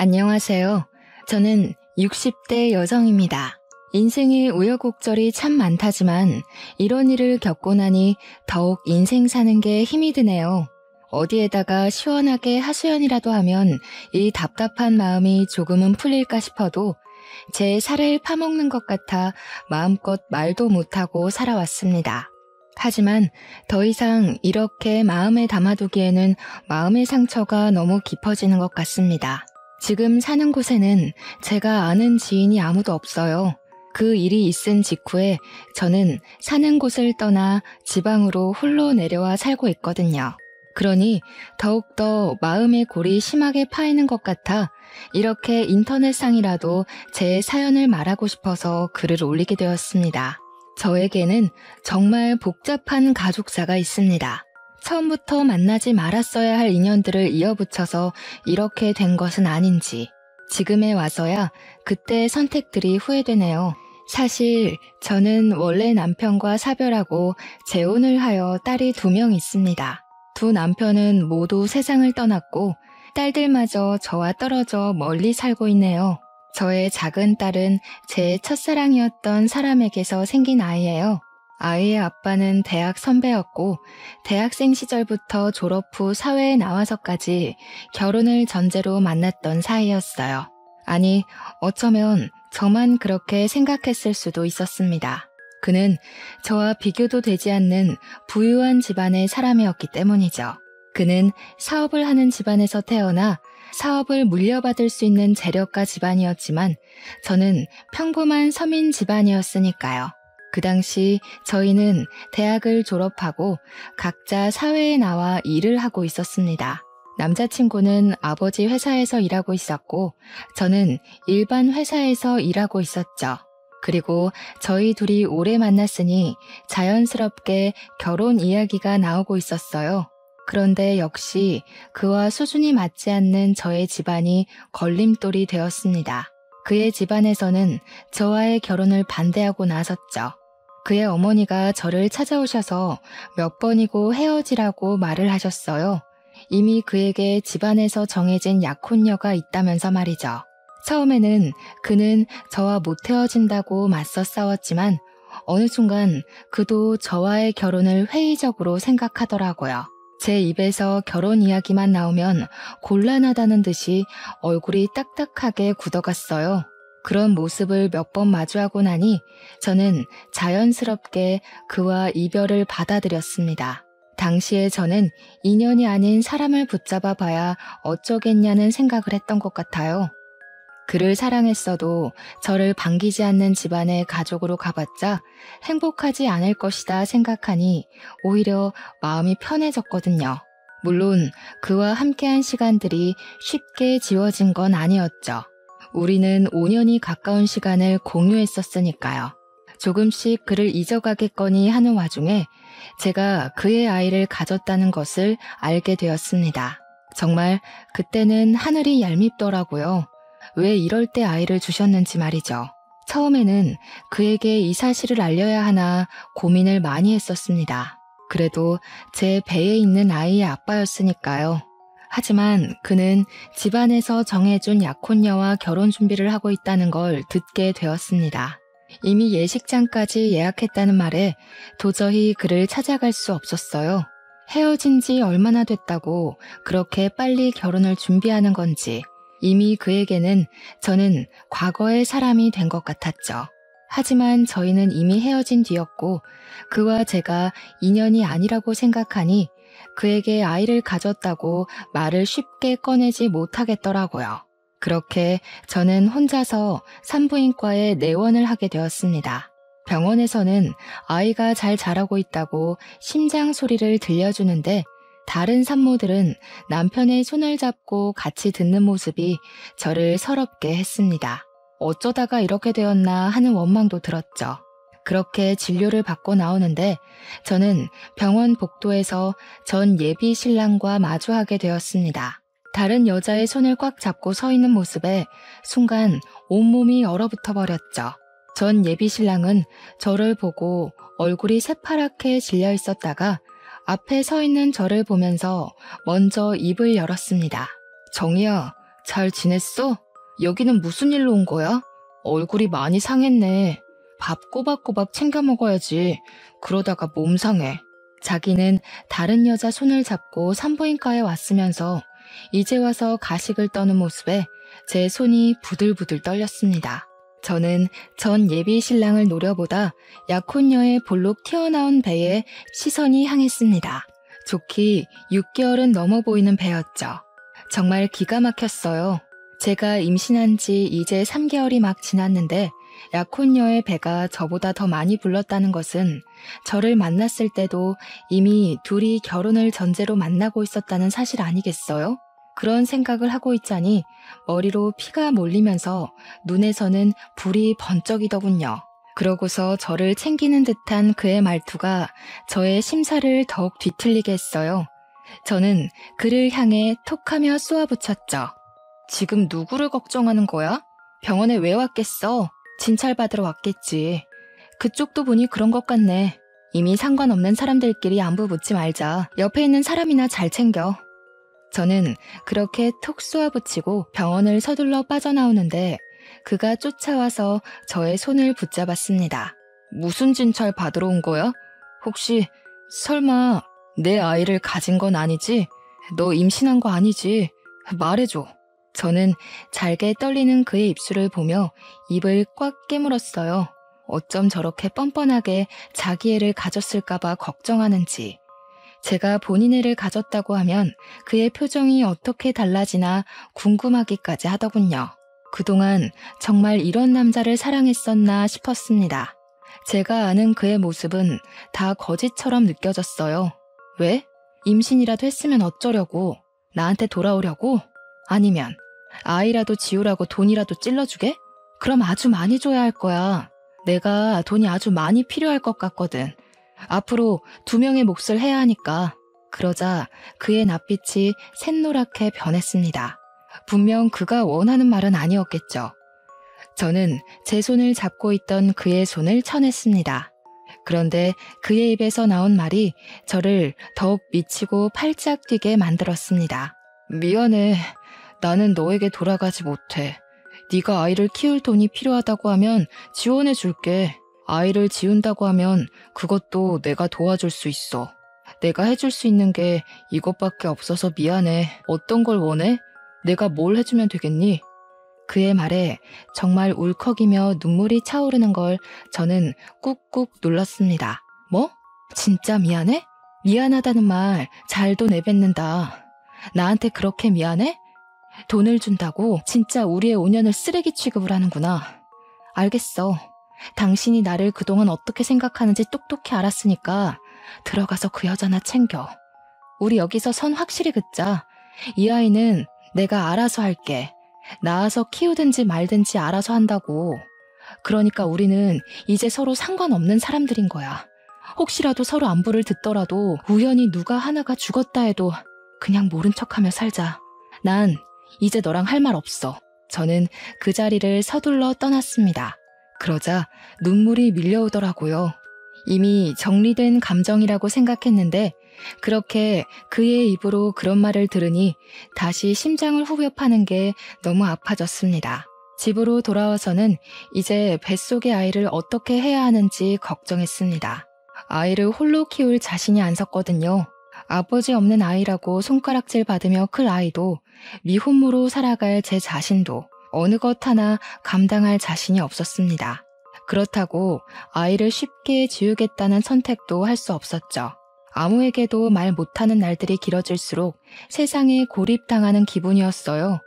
안녕하세요. 저는 60대 여성입니다. 인생의 우여곡절이 참 많다지만 이런 일을 겪고 나니 더욱 인생 사는 게 힘이 드네요. 어디에다가 시원하게 하소연이라도 하면 이 답답한 마음이 조금은 풀릴까 싶어도 제 살을 파먹는 것 같아 마음껏 말도 못하고 살아왔습니다. 하지만 더 이상 이렇게 마음에 담아두기에는 마음의 상처가 너무 깊어지는 것 같습니다. 지금 사는 곳에는 제가 아는 지인이 아무도 없어요. 그 일이 있은 직후에 저는 사는 곳을 떠나 지방으로 홀로 내려와 살고 있거든요. 그러니 더욱더 마음의 골이 심하게 파이는 것 같아 이렇게 인터넷상이라도 제 사연을 말하고 싶어서 글을 올리게 되었습니다. 저에게는 정말 복잡한 가족사가 있습니다. 처음부터 만나지 말았어야 할 인연들을 이어붙여서 이렇게 된 것은 아닌지 지금에 와서야 그때의 선택들이 후회되네요. 사실 저는 원래 남편과 사별하고 재혼을 하여 딸이 2명 있습니다. 두 남편은 모두 세상을 떠났고 딸들마저 저와 떨어져 멀리 살고 있네요. 저의 작은 딸은 제 첫사랑이었던 사람에게서 생긴 아이예요. 아이의 아빠는 대학 선배였고 대학생 시절부터 졸업 후 사회에 나와서까지 결혼을 전제로 만났던 사이였어요. 아니, 어쩌면 저만 그렇게 생각했을 수도 있었습니다. 그는 저와 비교도 되지 않는 부유한 집안의 사람이었기 때문이죠. 그는 사업을 하는 집안에서 태어나 사업을 물려받을 수 있는 재력가 집안이었지만 저는 평범한 서민 집안이었으니까요. 그 당시 저희는 대학을 졸업하고 각자 사회에 나와 일을 하고 있었습니다. 남자친구는 아버지 회사에서 일하고 있었고 저는 일반 회사에서 일하고 있었죠. 그리고 저희 둘이 오래 만났으니 자연스럽게 결혼 이야기가 나오고 있었어요. 그런데 역시 그와 수준이 맞지 않는 저의 집안이 걸림돌이 되었습니다. 그의 집안에서는 저와의 결혼을 반대하고 나섰죠. 그의 어머니가 저를 찾아오셔서 몇 번이고 헤어지라고 말을 하셨어요. 이미 그에게 집안에서 정해진 약혼녀가 있다면서 말이죠. 처음에는 그는 저와 못 헤어진다고 맞서 싸웠지만 어느 순간 그도 저와의 결혼을 회의적으로 생각하더라고요. 제 입에서 결혼 이야기만 나오면 곤란하다는 듯이 얼굴이 딱딱하게 굳어갔어요. 그런 모습을 몇 번 마주하고 나니 저는 자연스럽게 그와 이별을 받아들였습니다. 당시에 저는 인연이 아닌 사람을 붙잡아 봐야 어쩌겠냐는 생각을 했던 것 같아요. 그를 사랑했어도 저를 반기지 않는 집안의 가족으로 가봤자 행복하지 않을 것이다 생각하니 오히려 마음이 편해졌거든요. 물론 그와 함께한 시간들이 쉽게 지워진 건 아니었죠. 우리는 5년이 가까운 시간을 공유했었으니까요. 조금씩 그를 잊어가겠거니 하는 와중에 제가 그의 아이를 가졌다는 것을 알게 되었습니다. 정말 그때는 하늘이 얄밉더라고요. 왜 이럴 때 아이를 주셨는지 말이죠. 처음에는 그에게 이 사실을 알려야 하나 고민을 많이 했었습니다. 그래도 제 배에 있는 아이의 아빠였으니까요. 하지만 그는 집안에서 정해준 약혼녀와 결혼 준비를 하고 있다는 걸 듣게 되었습니다. 이미 예식장까지 예약했다는 말에 도저히 그를 찾아갈 수 없었어요. 헤어진 지 얼마나 됐다고 그렇게 빨리 결혼을 준비하는 건지 이미 그에게는 저는 과거의 사람이 된 것 같았죠. 하지만 저희는 이미 헤어진 뒤였고 그와 제가 인연이 아니라고 생각하니 그에게 아이를 가졌다고 말을 쉽게 꺼내지 못하겠더라고요. 그렇게 저는 혼자서 산부인과에 내원을 하게 되었습니다. 병원에서는 아이가 잘 자라고 있다고 심장 소리를 들려주는데 다른 산모들은 남편의 손을 잡고 같이 듣는 모습이 저를 서럽게 했습니다. 어쩌다가 이렇게 되었나 하는 원망도 들었죠. 그렇게 진료를 받고 나오는데 저는 병원 복도에서 전 예비 신랑과 마주하게 되었습니다. 다른 여자의 손을 꽉 잡고 서 있는 모습에 순간 온몸이 얼어붙어 버렸죠. 전 예비 신랑은 저를 보고 얼굴이 새파랗게 질려 있었다가 앞에 서 있는 저를 보면서 먼저 입을 열었습니다. 정희야, 잘 지냈어? 여기는 무슨 일로 온 거야? 얼굴이 많이 상했네. 밥 꼬박꼬박 챙겨 먹어야지. 그러다가 몸 상해. 자기는 다른 여자 손을 잡고 산부인과에 왔으면서 이제 와서 가식을 떠는 모습에 제 손이 부들부들 떨렸습니다. 저는 전 예비 신랑을 노려보다 약혼녀의 볼록 튀어나온 배에 시선이 향했습니다. 좋기 6개월은 넘어 보이는 배였죠. 정말 기가 막혔어요. 제가 임신한 지 이제 3개월이 막 지났는데 약혼녀의 배가 저보다 더 많이 불렀다는 것은 저를 만났을 때도 이미 둘이 결혼을 전제로 만나고 있었다는 사실 아니겠어요? 그런 생각을 하고 있자니 머리로 피가 몰리면서 눈에서는 불이 번쩍이더군요. 그러고서 저를 챙기는 듯한 그의 말투가 저의 심사를 더욱 뒤틀리게 했어요. 저는 그를 향해 톡하며 쏘아붙였죠. 지금 누구를 걱정하는 거야? 병원에 왜 왔겠어? 진찰받으러 왔겠지. 그쪽도 보니 그런 것 같네. 이미 상관없는 사람들끼리 안부 묻지 말자. 옆에 있는 사람이나 잘 챙겨. 저는 그렇게 톡 쏘아붙이고 병원을 서둘러 빠져나오는데 그가 쫓아와서 저의 손을 붙잡았습니다. 무슨 진찰 받으러 온 거야? 혹시 설마 내 아이를 가진 건 아니지? 너 임신한 거 아니지? 말해줘. 저는 잘게 떨리는 그의 입술을 보며 입을 꽉 깨물었어요. 어쩜 저렇게 뻔뻔하게 자기 애를 가졌을까봐 걱정하는지. 제가 본인 애를 가졌다고 하면 그의 표정이 어떻게 달라지나 궁금하기까지 하더군요. 그동안 정말 이런 남자를 사랑했었나 싶었습니다. 제가 아는 그의 모습은 다 거짓처럼 느껴졌어요. 왜? 임신이라도 했으면 어쩌려고? 나한테 돌아오려고? 아니면 아이라도 지우라고 돈이라도 찔러주게? 그럼 아주 많이 줘야 할 거야. 내가 돈이 아주 많이 필요할 것 같거든. 앞으로 2명의 몫을 해야 하니까. 그러자 그의 낯빛이 샛노랗게 변했습니다. 분명 그가 원하는 말은 아니었겠죠. 저는 제 손을 잡고 있던 그의 손을 쳐냈습니다. 그런데 그의 입에서 나온 말이 저를 더욱 미치고 팔짝 뛰게 만들었습니다. 미안해. 나는 너에게 돌아가지 못해. 네가 아이를 키울 돈이 필요하다고 하면 지원해 줄게. 아이를 지운다고 하면 그것도 내가 도와줄 수 있어. 내가 해줄 수 있는 게 이것밖에 없어서 미안해. 어떤 걸 원해? 내가 뭘 해주면 되겠니? 그의 말에 정말 울컥이며 눈물이 차오르는 걸 저는 꾹꾹 눌렀습니다. 뭐? 진짜 미안해? 미안하다는 말 잘도 내뱉는다. 나한테 그렇게 미안해? 돈을 준다고 진짜 우리의 5년을 쓰레기 취급을 하는구나. 알겠어. 당신이 나를 그동안 어떻게 생각하는지 똑똑히 알았으니까 들어가서 그 여자나 챙겨. 우리 여기서 선 확실히 긋자. 이 아이는 내가 알아서 할게. 낳아서 키우든지 말든지 알아서 한다고. 그러니까 우리는 이제 서로 상관없는 사람들인 거야. 혹시라도 서로 안부를 듣더라도 우연히 누가 하나가 죽었다 해도 그냥 모른 척하며 살자. 난 이제 너랑 할 말 없어. 저는 그 자리를 서둘러 떠났습니다. 그러자 눈물이 밀려오더라고요. 이미 정리된 감정이라고 생각했는데 그렇게 그의 입으로 그런 말을 들으니 다시 심장을 후벼 파는 게 너무 아파졌습니다. 집으로 돌아와서는 이제 뱃속의 아이를 어떻게 해야 하는지 걱정했습니다. 아이를 홀로 키울 자신이 안 섰거든요. 아버지 없는 아이라고 손가락질 받으며 클 아이도 미혼모로 살아갈 제 자신도 어느 것 하나 감당할 자신이 없었습니다. 그렇다고 아이를 쉽게 지우겠다는 선택도 할 수 없었죠. 아무에게도 말 못하는 날들이 길어질수록 세상에 고립당하는 기분이었어요.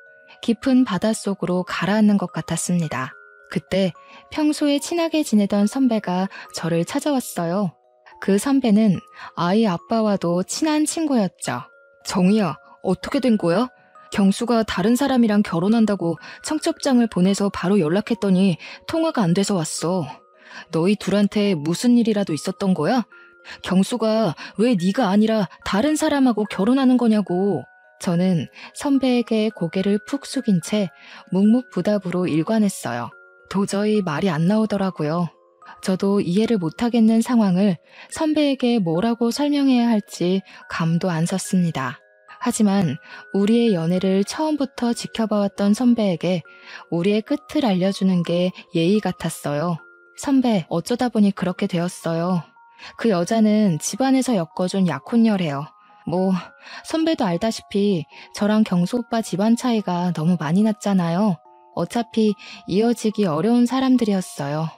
깊은 바닷속으로 가라앉는 것 같았습니다. 그때 평소에 친하게 지내던 선배가 저를 찾아왔어요. 그 선배는 아이 아빠와도 친한 친구였죠. 정희야, 어떻게 된 거야? 경수가 다른 사람이랑 결혼한다고 청첩장을 보내서 바로 연락했더니 통화가 안 돼서 왔어. 너희 둘한테 무슨 일이라도 있었던 거야? 경수가 왜 네가 아니라 다른 사람하고 결혼하는 거냐고. 저는 선배에게 고개를 푹 숙인 채 묵묵부답으로 일관했어요. 도저히 말이 안 나오더라고요. 저도 이해를 못하겠는 상황을 선배에게 뭐라고 설명해야 할지 감도 안 섰습니다. 하지만 우리의 연애를 처음부터 지켜봐왔던 선배에게 우리의 끝을 알려주는 게 예의 같았어요. 선배, 어쩌다 보니 그렇게 되었어요. 그 여자는 집안에서 엮어준 약혼녀래요. 뭐, 선배도 알다시피 저랑 경수 오빠 집안 차이가 너무 많이 났잖아요. 어차피 이어지기 어려운 사람들이었어요.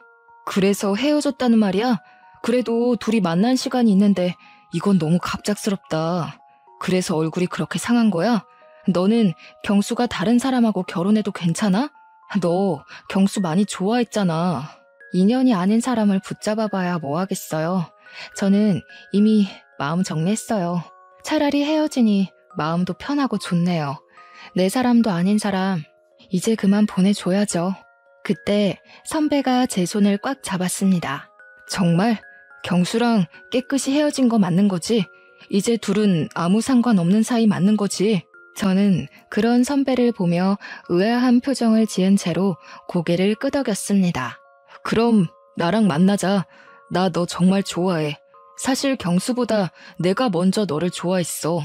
그래서 헤어졌다는 말이야? 그래도 둘이 만난 시간이 있는데 이건 너무 갑작스럽다. 그래서 얼굴이 그렇게 상한 거야? 너는 경수가 다른 사람하고 결혼해도 괜찮아? 너 경수 많이 좋아했잖아. 인연이 아닌 사람을 붙잡아봐야 뭐 하겠어요. 저는 이미 마음 정리했어요. 차라리 헤어지니 마음도 편하고 좋네요. 내 사람도 아닌 사람, 이제 그만 보내줘야죠. 그때 선배가 제 손을 꽉 잡았습니다. 정말? 경수랑 깨끗이 헤어진 거 맞는 거지? 이제 둘은 아무 상관없는 사이 맞는 거지? 저는 그런 선배를 보며 의아한 표정을 지은 채로 고개를 끄덕였습니다. 그럼 나랑 만나자. 나 너 정말 좋아해. 사실 경수보다 내가 먼저 너를 좋아했어.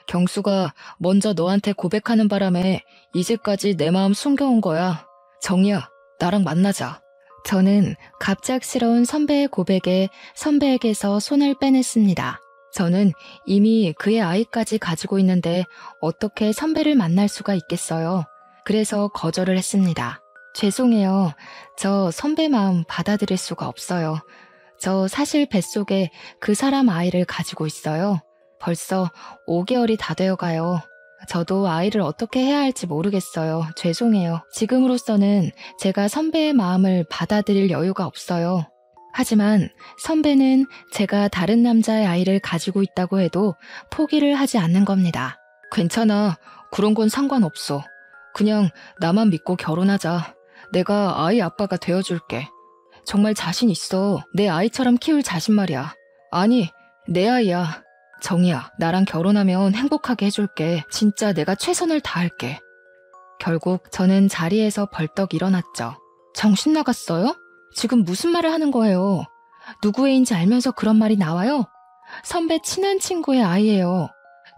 경수가 먼저 너한테 고백하는 바람에 이제까지 내 마음 숨겨온 거야. 정이야, 나랑 만나자. 저는 갑작스러운 선배의 고백에 선배에게서 손을 빼냈습니다. 저는 이미 그의 아이까지 가지고 있는데 어떻게 선배를 만날 수가 있겠어요. 그래서 거절을 했습니다. 죄송해요. 저 선배 마음 받아들일 수가 없어요. 저 사실 뱃속에 그 사람 아이를 가지고 있어요. 벌써 5개월이 다 되어가요. 저도 아이를 어떻게 해야 할지 모르겠어요. 죄송해요. 지금으로서는 제가 선배의 마음을 받아들일 여유가 없어요. 하지만 선배는 제가 다른 남자의 아이를 가지고 있다고 해도 포기를 하지 않는 겁니다. 괜찮아. 그런 건 상관없어. 그냥 나만 믿고 결혼하자. 내가 아이 아빠가 되어줄게. 정말 자신 있어. 내 아이처럼 키울 자신 말이야. 아니, 내 아이야. 정이야, 나랑 결혼하면 행복하게 해줄게. 진짜 내가 최선을 다할게. 결국 저는 자리에서 벌떡 일어났죠. 정신 나갔어요? 지금 무슨 말을 하는 거예요? 누구 애인지 알면서 그런 말이 나와요? 선배 친한 친구의 아이예요.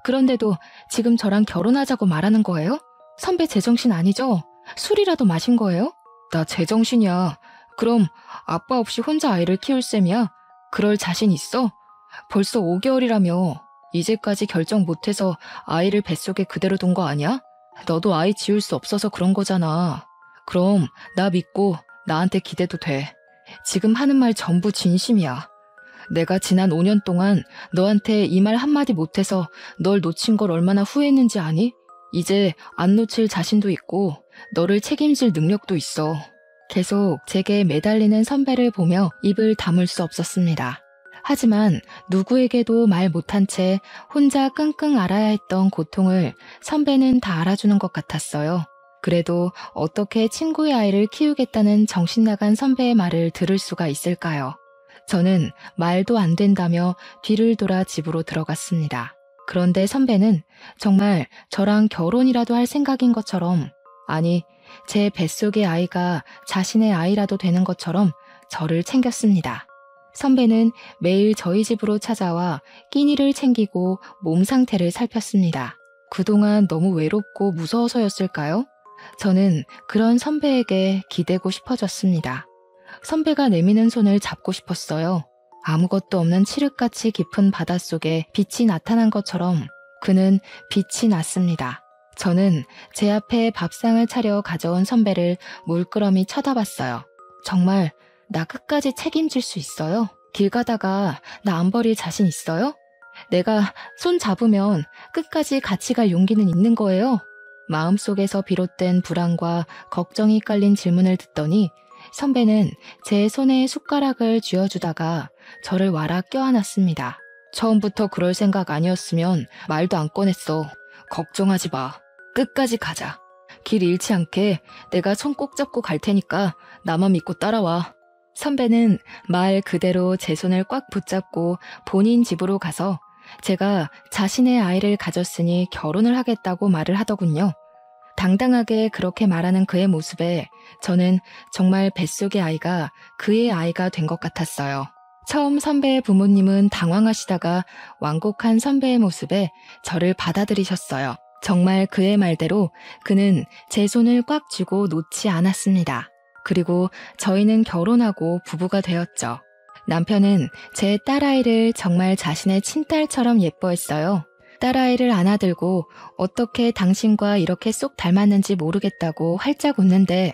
그런데도 지금 저랑 결혼하자고 말하는 거예요? 선배 제정신 아니죠? 술이라도 마신 거예요? 나 제정신이야. 그럼 아빠 없이 혼자 아이를 키울 셈이야? 그럴 자신 있어? 벌써 5개월이라며. 이제까지 결정 못해서 아이를 뱃속에 그대로 둔 거 아니야? 너도 아이 지울 수 없어서 그런 거잖아. 그럼 나 믿고 나한테 기대도 돼. 지금 하는 말 전부 진심이야. 내가 지난 5년 동안 너한테 이 말 한마디 못해서 널 놓친 걸 얼마나 후회했는지 아니? 이제 안 놓칠 자신도 있고 너를 책임질 능력도 있어. 계속 제게 매달리는 선배를 보며 입을 다물 수 없었습니다. 하지만 누구에게도 말 못한 채 혼자 끙끙 앓아야 했던 고통을 선배는 다 알아주는 것 같았어요. 그래도 어떻게 친구의 아이를 키우겠다는 정신나간 선배의 말을 들을 수가 있을까요? 저는 말도 안 된다며 뒤를 돌아 집으로 들어갔습니다. 그런데 선배는 정말 저랑 결혼이라도 할 생각인 것처럼, 아니, 제 뱃속의 아이가 자신의 아이라도 되는 것처럼 저를 챙겼습니다. 선배는 매일 저희 집으로 찾아와 끼니를 챙기고 몸 상태를 살폈습니다. 그동안 너무 외롭고 무서워서였을까요? 저는 그런 선배에게 기대고 싶어졌습니다. 선배가 내미는 손을 잡고 싶었어요. 아무것도 없는 칠흑같이 깊은 바닷속에 빛이 나타난 것처럼 그는 빛이 났습니다. 저는 제 앞에 밥상을 차려 가져온 선배를 물끄러미 쳐다봤어요. 정말 나 끝까지 책임질 수 있어요? 길 가다가 나 안 버릴 자신 있어요? 내가 손 잡으면 끝까지 같이 갈 용기는 있는 거예요? 마음속에서 비롯된 불안과 걱정이 깔린 질문을 듣더니 선배는 제 손에 숟가락을 쥐어주다가 저를 와락 껴안았습니다. 처음부터 그럴 생각 아니었으면 말도 안 꺼냈어. 걱정하지 마. 끝까지 가자. 길 잃지 않게 내가 손 꼭 잡고 갈 테니까 나만 믿고 따라와. 선배는 말 그대로 제 손을 꽉 붙잡고 본인 집으로 가서 제가 자신의 아이를 가졌으니 결혼을 하겠다고 말을 하더군요. 당당하게 그렇게 말하는 그의 모습에 저는 정말 뱃속의 아이가 그의 아이가 된 것 같았어요. 처음 선배의 부모님은 당황하시다가 완곡한 선배의 모습에 저를 받아들이셨어요. 정말 그의 말대로 그는 제 손을 꽉 쥐고 놓지 않았습니다. 그리고 저희는 결혼하고 부부가 되었죠. 남편은 제 딸아이를 정말 자신의 친딸처럼 예뻐했어요. 딸아이를 안아들고 어떻게 당신과 이렇게 쏙 닮았는지 모르겠다고 활짝 웃는데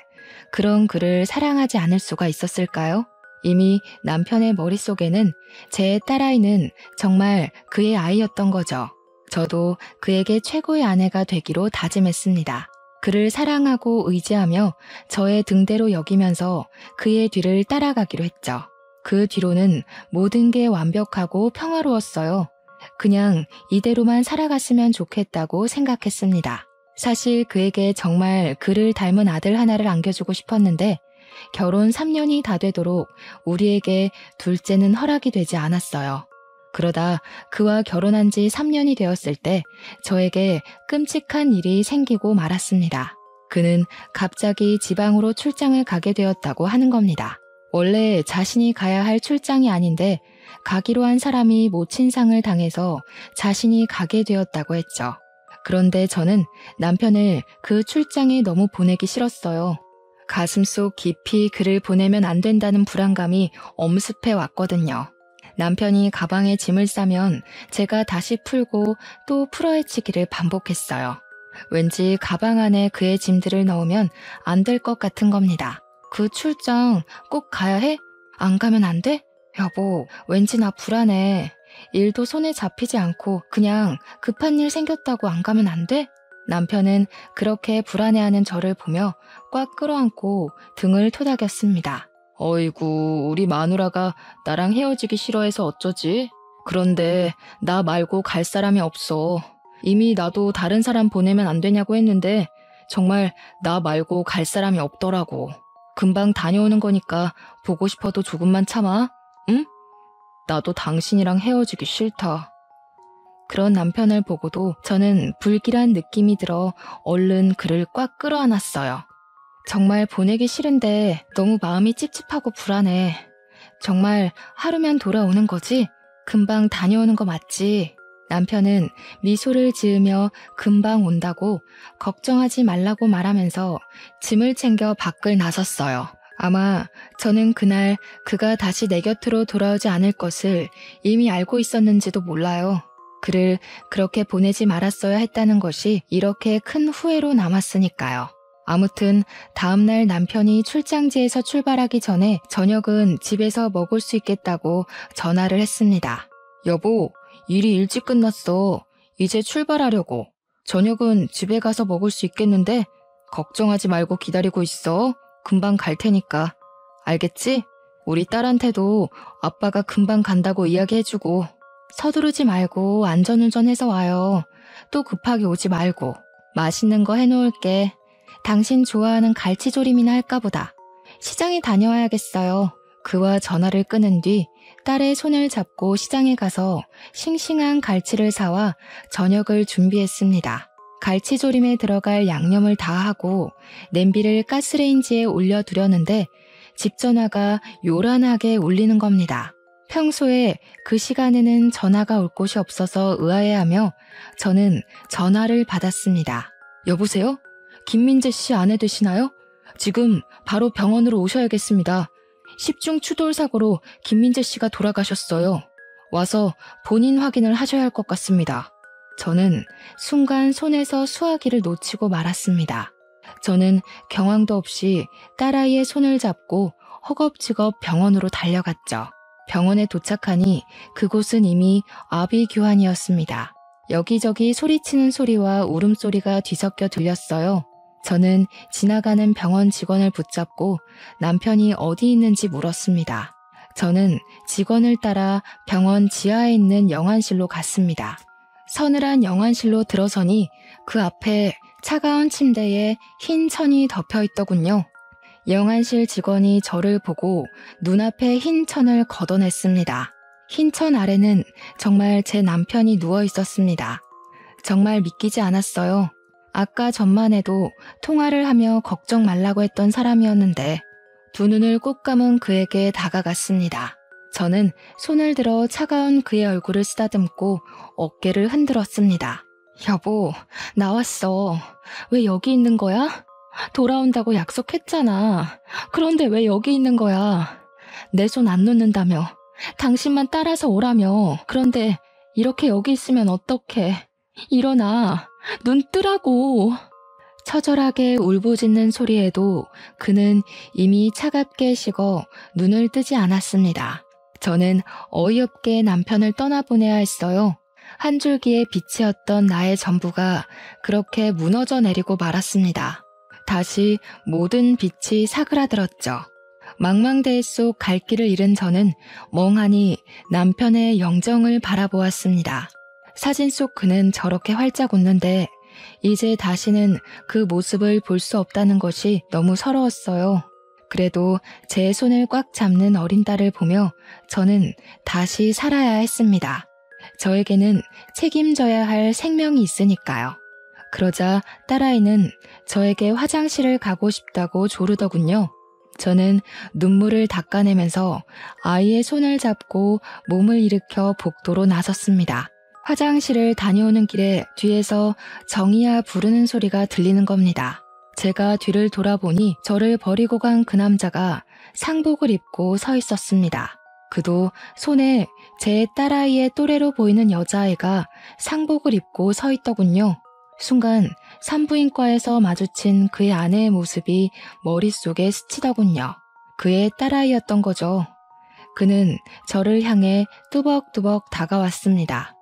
그런 그를 사랑하지 않을 수가 있었을까요? 이미 남편의 머릿속에는 제 딸아이는 정말 그의 아이였던 거죠. 저도 그에게 최고의 아내가 되기로 다짐했습니다. 그를 사랑하고 의지하며 저의 등대로 여기면서 그의 뒤를 따라가기로 했죠. 그 뒤로는 모든 게 완벽하고 평화로웠어요. 그냥 이대로만 살아갔으면 좋겠다고 생각했습니다. 사실 그에게 정말 그를 닮은 아들 하나를 안겨주고 싶었는데 결혼 3년이 다 되도록 우리에게 둘째는 허락이 되지 않았어요. 그러다 그와 결혼한 지 3년이 되었을 때 저에게 끔찍한 일이 생기고 말았습니다. 그는 갑자기 지방으로 출장을 가게 되었다고 하는 겁니다. 원래 자신이 가야 할 출장이 아닌데 가기로 한 사람이 모친상을 당해서 자신이 가게 되었다고 했죠. 그런데 저는 남편을 그 출장에 너무 보내기 싫었어요. 가슴속 깊이 그를 보내면 안 된다는 불안감이 엄습해 왔거든요. 남편이 가방에 짐을 싸면 제가 다시 풀고 또 풀어헤치기를 반복했어요. 왠지 가방 안에 그의 짐들을 넣으면 안 될 것 같은 겁니다. 그 출장 꼭 가야 해? 안 가면 안 돼? 여보, 왠지 나 불안해. 일도 손에 잡히지 않고 그냥 급한 일 생겼다고 안 가면 안 돼? 남편은 그렇게 불안해하는 저를 보며 꽉 끌어안고 등을 토닥였습니다. 어이구, 우리 마누라가 나랑 헤어지기 싫어해서 어쩌지? 그런데 나 말고 갈 사람이 없어. 이미 나도 다른 사람 보내면 안 되냐고 했는데 정말 나 말고 갈 사람이 없더라고. 금방 다녀오는 거니까 보고 싶어도 조금만 참아. 응? 나도 당신이랑 헤어지기 싫다. 그런 남편을 보고도 저는 불길한 느낌이 들어 얼른 그를 꽉 끌어안았어요. 정말 보내기 싫은데 너무 마음이 찝찝하고 불안해. 정말 하루면 돌아오는 거지? 금방 다녀오는 거 맞지? 남편은 미소를 지으며 금방 온다고 걱정하지 말라고 말하면서 짐을 챙겨 밖을 나섰어요. 아마 저는 그날 그가 다시 내 곁으로 돌아오지 않을 것을 이미 알고 있었는지도 몰라요. 그를 그렇게 보내지 말았어야 했다는 것이 이렇게 큰 후회로 남았으니까요. 아무튼 다음날 남편이 출장지에서 출발하기 전에 저녁은 집에서 먹을 수 있겠다고 전화를 했습니다. 여보, 일이 일찍 끝났어. 이제 출발하려고. 저녁은 집에 가서 먹을 수 있겠는데 걱정하지 말고 기다리고 있어. 금방 갈 테니까. 알겠지? 우리 딸한테도 아빠가 금방 간다고 이야기해주고. 서두르지 말고 안전운전해서 와요. 또 급하게 오지 말고. 맛있는 거 해놓을게. 당신 좋아하는 갈치조림이나 할까 보다. 시장에 다녀와야겠어요. 그와 전화를 끊은 뒤 딸의 손을 잡고 시장에 가서 싱싱한 갈치를 사와 저녁을 준비했습니다. 갈치조림에 들어갈 양념을 다 하고 냄비를 가스레인지에 올려두려는데 집 전화가 요란하게 울리는 겁니다. 평소에 그 시간에는 전화가 올 곳이 없어서 의아해하며 저는 전화를 받았습니다. 여보세요? 김민재 씨 아내 되시나요? 지금 바로 병원으로 오셔야겠습니다. 10중 추돌 사고로 김민재 씨가 돌아가셨어요. 와서 본인 확인을 하셔야 할 것 같습니다. 저는 순간 손에서 수화기를 놓치고 말았습니다. 저는 경황도 없이 딸아이의 손을 잡고 허겁지겁 병원으로 달려갔죠. 병원에 도착하니 그곳은 이미 아비규환이었습니다. 여기저기 소리치는 소리와 울음소리가 뒤섞여 들렸어요. 저는 지나가는 병원 직원을 붙잡고 남편이 어디 있는지 물었습니다. 저는 직원을 따라 병원 지하에 있는 영안실로 갔습니다. 서늘한 영안실로 들어서니 그 앞에 차가운 침대에 흰 천이 덮여 있더군요. 영안실 직원이 저를 보고 눈앞에 흰 천을 걷어냈습니다. 흰 천 아래는 정말 제 남편이 누워 있었습니다. 정말 믿기지 않았어요. 아까 전만 해도 통화를 하며 걱정 말라고 했던 사람이었는데 두 눈을 꼭 감은 그에게 다가갔습니다. 저는 손을 들어 차가운 그의 얼굴을 쓰다듬고 어깨를 흔들었습니다. 여보, 나왔어. 왜 여기 있는 거야? 돌아온다고 약속했잖아. 그런데 왜 여기 있는 거야? 내 손 안 놓는다며. 당신만 따라서 오라며. 그런데 이렇게 여기 있으면 어떡해. 일어나. 눈 뜨라고. 처절하게 울부짖는 소리에도 그는 이미 차갑게 식어 눈을 뜨지 않았습니다. 저는 어이없게 남편을 떠나보내야 했어요. 한 줄기의 빛이었던 나의 전부가 그렇게 무너져 내리고 말았습니다. 다시 모든 빛이 사그라들었죠. 망망대해 속 갈 길을 잃은 저는 멍하니 남편의 영정을 바라보았습니다. 사진 속 그는 저렇게 활짝 웃는데 이제 다시는 그 모습을 볼 수 없다는 것이 너무 서러웠어요. 그래도 제 손을 꽉 잡는 어린 딸을 보며 저는 다시 살아야 했습니다. 저에게는 책임져야 할 생명이 있으니까요. 그러자 딸아이는 저에게 화장실을 가고 싶다고 조르더군요. 저는 눈물을 닦아내면서 아이의 손을 잡고 몸을 일으켜 복도로 나섰습니다. 화장실을 다녀오는 길에 뒤에서 정이야 부르는 소리가 들리는 겁니다. 제가 뒤를 돌아보니 저를 버리고 간 그 남자가 상복을 입고 서 있었습니다. 그도 손에 제 딸아이의 또래로 보이는 여자아이가 상복을 입고 서 있더군요. 순간 산부인과에서 마주친 그의 아내의 모습이 머릿속에 스치더군요. 그의 딸아이였던 거죠. 그는 저를 향해 뚜벅뚜벅 다가왔습니다.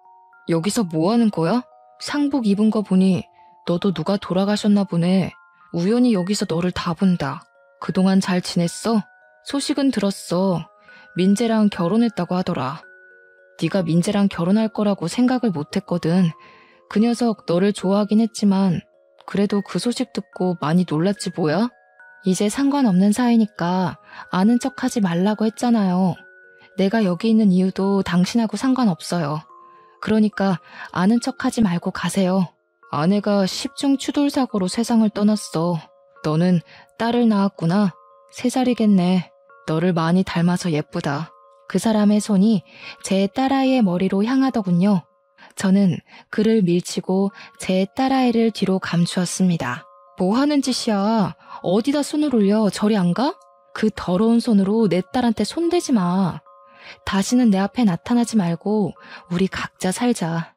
여기서 뭐 하는 거야? 상복 입은 거 보니 너도 누가 돌아가셨나 보네. 우연히 여기서 너를 다 본다. 그동안 잘 지냈어? 소식은 들었어. 민재랑 결혼했다고 하더라. 네가 민재랑 결혼할 거라고 생각을 못했거든. 그 녀석 너를 좋아하긴 했지만 그래도 그 소식 듣고 많이 놀랐지 뭐야? 이제 상관없는 사이니까 아는 척하지 말라고 했잖아요. 내가 여기 있는 이유도 당신하고 상관없어요. 그러니까 아는 척하지 말고 가세요. 아내가 10중 추돌 사고로 세상을 떠났어. 너는 딸을 낳았구나. 3살이겠네. 너를 많이 닮아서 예쁘다. 그 사람의 손이 제 딸아이의 머리로 향하더군요. 저는 그를 밀치고 제 딸아이를 뒤로 감추었습니다. 뭐 하는 짓이야? 어디다 손을 올려? 저리 안 가? 그 더러운 손으로 내 딸한테 손대지 마. 다시는 내 앞에 나타나지 말고 우리 각자 살자.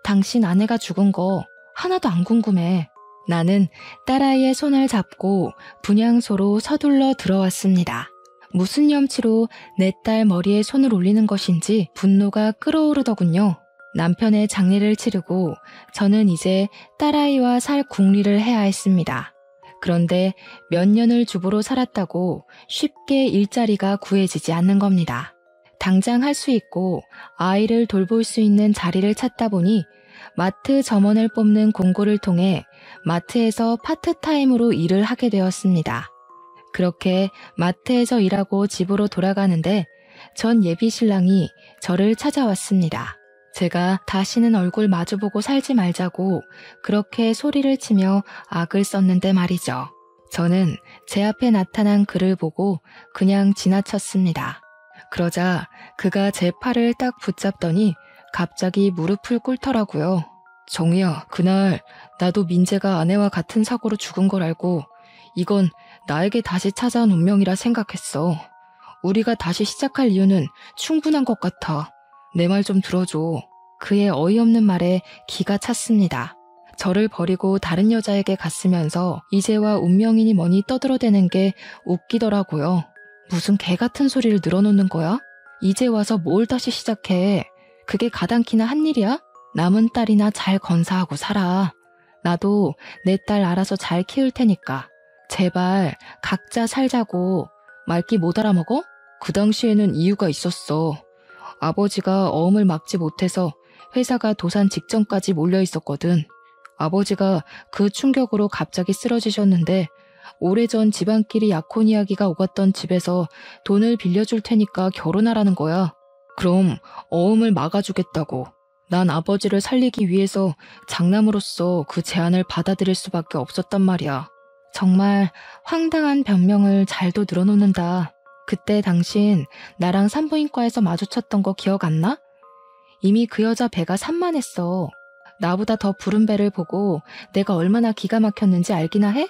당신 아내가 죽은 거 하나도 안 궁금해. 나는 딸아이의 손을 잡고 분향소로 서둘러 들어왔습니다. 무슨 염치로 내 딸 머리에 손을 올리는 것인지 분노가 끓어오르더군요. 남편의 장례를 치르고 저는 이제 딸아이와 살 궁리를 해야 했습니다. 그런데 몇 년을 주부로 살았다고 쉽게 일자리가 구해지지 않는 겁니다. 당장 할 수 있고 아이를 돌볼 수 있는 자리를 찾다 보니 마트 점원을 뽑는 공고를 통해 마트에서 파트타임으로 일을 하게 되었습니다. 그렇게 마트에서 일하고 집으로 돌아가는데 전 예비 신랑이 저를 찾아왔습니다. 제가 다시는 얼굴 마주보고 살지 말자고 그렇게 소리를 치며 악을 썼는데 말이죠. 저는 제 앞에 나타난 그를 보고 그냥 지나쳤습니다. 그러자 그가 제 팔을 딱 붙잡더니 갑자기 무릎을 꿇더라고요. 정희야, 그날 나도 민재가 아내와 같은 사고로 죽은 걸 알고 이건 나에게 다시 찾아온 운명이라 생각했어. 우리가 다시 시작할 이유는 충분한 것 같아. 내 말 좀 들어줘. 그의 어이없는 말에 기가 찼습니다. 저를 버리고 다른 여자에게 갔으면서 이제와 운명이니 뭐니 떠들어대는 게 웃기더라고요. 무슨 개 같은 소리를 늘어놓는 거야? 이제 와서 뭘 다시 시작해. 그게 가당키나 한 일이야? 남은 딸이나 잘 건사하고 살아. 나도 내 딸 알아서 잘 키울 테니까. 제발 각자 살자고. 말귀 못 알아먹어? 그 당시에는 이유가 있었어. 아버지가 어음을 막지 못해서 회사가 도산 직전까지 몰려 있었거든. 아버지가 그 충격으로 갑자기 쓰러지셨는데 오래전 집안끼리 약혼 이야기가 오갔던 집에서 돈을 빌려줄 테니까 결혼하라는 거야. 그럼 어음을 막아주겠다고. 난 아버지를 살리기 위해서 장남으로서 그 제안을 받아들일 수밖에 없었단 말이야. 정말 황당한 변명을 잘도 늘어놓는다. 그때 당신 나랑 산부인과에서 마주쳤던 거 기억 안 나? 이미 그 여자 배가 산만했어. 나보다 더 부른 배를 보고 내가 얼마나 기가 막혔는지 알기나 해?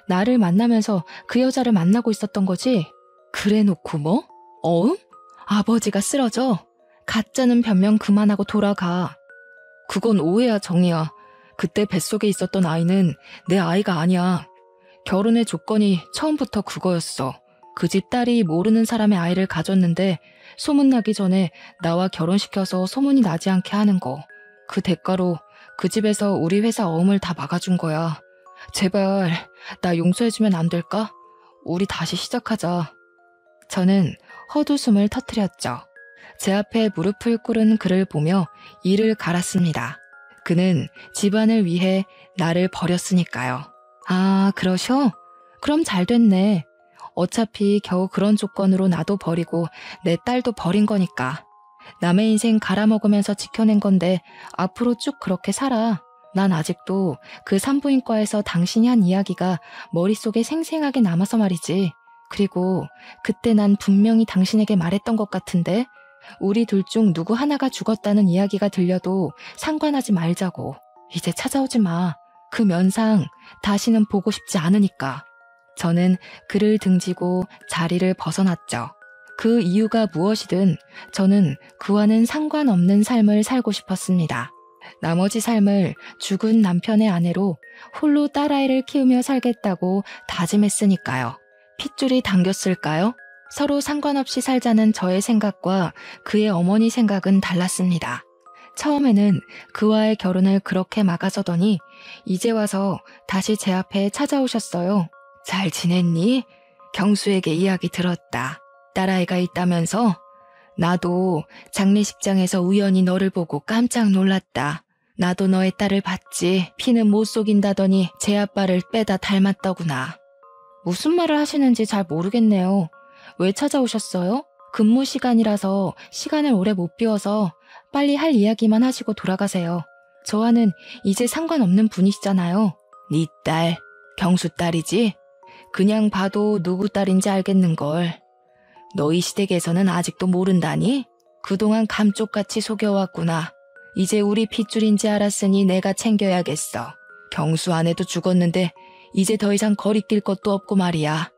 나를 만나면서 그 여자를 만나고 있었던 거지? 그래 놓고 뭐? 어음? 아버지가 쓰러져. 가짜는 변명 그만하고 돌아가. 그건 오해야, 정이야. 그때 뱃속에 있었던 아이는 내 아이가 아니야. 결혼의 조건이 처음부터 그거였어. 그 집 딸이 모르는 사람의 아이를 가졌는데 소문나기 전에 나와 결혼시켜서 소문이 나지 않게 하는 거. 그 대가로 그 집에서 우리 회사 어음을 다 막아준 거야. 제발 나 용서해주면 안 될까? 우리 다시 시작하자. 저는 헛웃음을 터뜨렸죠. 제 앞에 무릎을 꿇은 그를 보며 이를 갈았습니다. 그는 집안을 위해 나를 버렸으니까요. 아, 그러셔? 그럼 잘 됐네. 어차피 겨우 그런 조건으로 나도 버리고 내 딸도 버린 거니까. 남의 인생 갈아먹으면서 지켜낸 건데 앞으로 쭉 그렇게 살아. 난 아직도 그 산부인과에서 당신이 한 이야기가 머릿속에 생생하게 남아서 말이지. 그리고 그때 난 분명히 당신에게 말했던 것 같은데 우리 둘 중 누구 하나가 죽었다는 이야기가 들려도 상관하지 말자고. 이제 찾아오지 마. 그 면상 다시는 보고 싶지 않으니까. 저는 그를 등지고 자리를 벗어났죠. 그 이유가 무엇이든 저는 그와는 상관없는 삶을 살고 싶었습니다. 나머지 삶을 죽은 남편의 아내로 홀로 딸아이를 키우며 살겠다고 다짐했으니까요. 핏줄이 당겼을까요? 서로 상관없이 살자는 저의 생각과 그의 어머니 생각은 달랐습니다. 처음에는 그와의 결혼을 그렇게 막아서더니 이제 와서 다시 제 앞에 찾아오셨어요. 잘 지냈니? 경수에게 이야기 들었다. 딸아이가 있다면서? 나도 장례식장에서 우연히 너를 보고 깜짝 놀랐다. 나도 너의 딸을 봤지. 피는 못 속인다더니 제 아빠를 빼다 닮았더구나. 무슨 말을 하시는지 잘 모르겠네요. 왜 찾아오셨어요? 근무 시간이라서 시간을 오래 못 비워서 빨리 할 이야기만 하시고 돌아가세요. 저와는 이제 상관없는 분이시잖아요. 네 딸, 경수 딸이지? 그냥 봐도 누구 딸인지 알겠는걸. 너희 시댁에서는 아직도 모른다니? 그동안 감쪽같이 속여왔구나. 이제 우리 핏줄인지 알았으니 내가 챙겨야겠어. 경수 아내도 죽었는데 이제 더 이상 거리낄 것도 없고 말이야.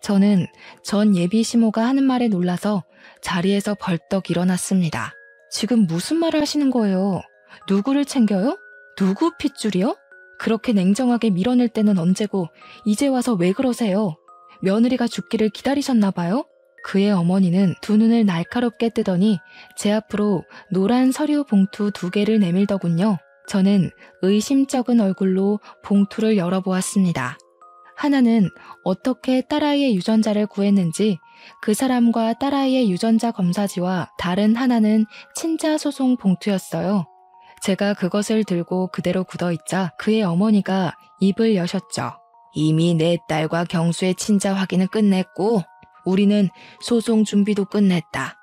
저는 전 예비 시모가 하는 말에 놀라서 자리에서 벌떡 일어났습니다. 지금 무슨 말을 하시는 거예요? 누구를 챙겨요? 누구 핏줄이요? 그렇게 냉정하게 밀어낼 때는 언제고 이제 와서 왜 그러세요? 며느리가 죽기를 기다리셨나 봐요? 그의 어머니는 두 눈을 날카롭게 뜨더니 제 앞으로 노란 서류 봉투 2개를 내밀더군요. 저는 의심쩍은 얼굴로 봉투를 열어보았습니다. 하나는 어떻게 딸아이의 유전자를 구했는지, 그 사람과 딸아이의 유전자 검사지와 다른 하나는 친자 소송 봉투였어요. 제가 그것을 들고 그대로 굳어있자 그의 어머니가 입을 여셨죠. 이미 내 딸과 경수의 친자 확인은 끝냈고 우리는 소송 준비도 끝냈다.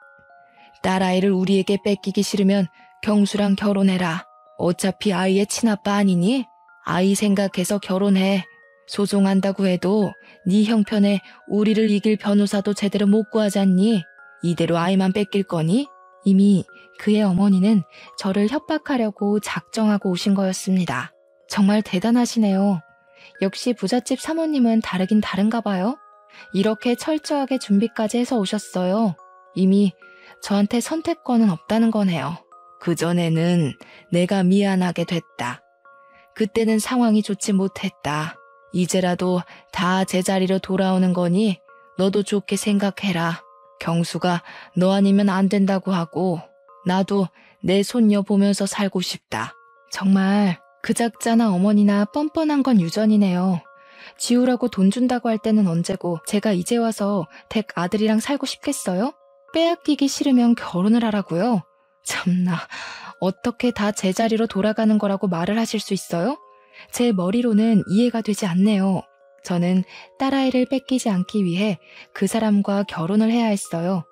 딸아이를 우리에게 뺏기기 싫으면 경수랑 결혼해라. 어차피 아이의 친아빠 아니니? 아이 생각해서 결혼해. 소송한다고 해도 네 형편에 우리를 이길 변호사도 제대로 못 구하잖니? 이대로 아이만 뺏길 거니? 이미 그의 어머니는 저를 협박하려고 작정하고 오신 거였습니다. 정말 대단하시네요. 역시 부잣집 사모님은 다르긴 다른가 봐요. 이렇게 철저하게 준비까지 해서 오셨어요. 이미 저한테 선택권은 없다는 거네요. 그전에는 내가 미안하게 됐다. 그때는 상황이 좋지 못했다. 이제라도 다 제자리로 돌아오는 거니 너도 좋게 생각해라. 경수가 너 아니면 안 된다고 하고 나도 내 손녀 보면서 살고 싶다. 정말 그 작자나 어머니나 뻔뻔한 건 유전이네요. 지우라고 돈 준다고 할 때는 언제고 제가 이제 와서 댁 아들이랑 살고 싶겠어요? 빼앗기기 싫으면 결혼을 하라고요? 참나, 어떻게 다 제자리로 돌아가는 거라고 말을 하실 수 있어요? 제 머리로는 이해가 되지 않네요. 저는 딸아이를 뺏기지 않기 위해 그 사람과 결혼을 해야 했어요.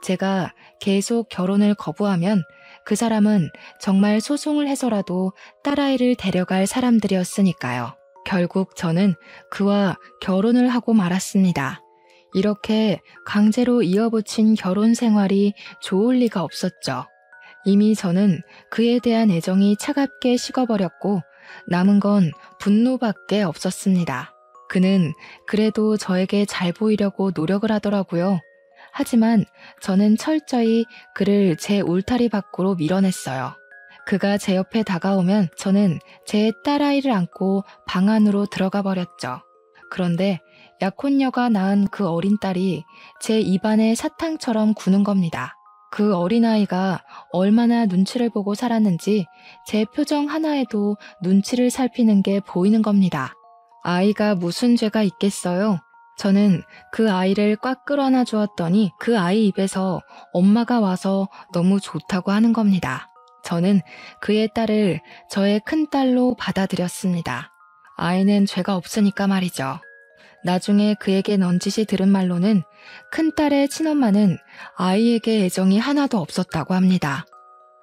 제가 계속 결혼을 거부하면 그 사람은 정말 소송을 해서라도 딸아이를 데려갈 사람들이었으니까요. 결국 저는 그와 결혼을 하고 말았습니다. 이렇게 강제로 이어붙인 결혼 생활이 좋을 리가 없었죠. 이미 저는 그에 대한 애정이 차갑게 식어버렸고 남은 건 분노밖에 없었습니다. 그는 그래도 저에게 잘 보이려고 노력을 하더라고요. 하지만 저는 철저히 그를 제 울타리 밖으로 밀어냈어요. 그가 제 옆에 다가오면 저는 제 딸아이를 안고 방 안으로 들어가 버렸죠. 그런데 약혼녀가 낳은 그 어린 딸이 제 입안에 사탕처럼 구는 겁니다. 그 어린아이가 얼마나 눈치를 보고 살았는지 제 표정 하나에도 눈치를 살피는 게 보이는 겁니다. 아이가 무슨 죄가 있겠어요? 저는 그 아이를 꽉 끌어안아 주었더니 그 아이 입에서 엄마가 와서 너무 좋다고 하는 겁니다. 저는 그의 딸을 저의 큰딸로 받아들였습니다. 아이는 죄가 없으니까 말이죠. 나중에 그에게 넌지시 들은 말로는 큰딸의 친엄마는 아이에게 애정이 하나도 없었다고 합니다.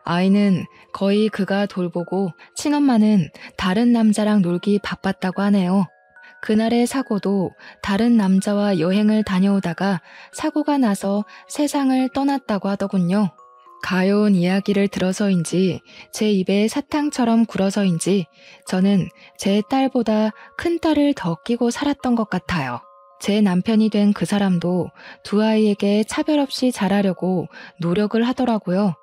아이는 거의 그가 돌보고 친엄마는 다른 남자랑 놀기 바빴다고 하네요. 그날의 사고도 다른 남자와 여행을 다녀오다가 사고가 나서 세상을 떠났다고 하더군요. 가여운 이야기를 들어서인지 제 입에 사탕처럼 굴어서인지 저는 제 딸보다 큰 딸을 더 끼고 살았던 것 같아요. 제 남편이 된 그 사람도 두 아이에게 차별 없이 잘하려고 노력을 하더라고요.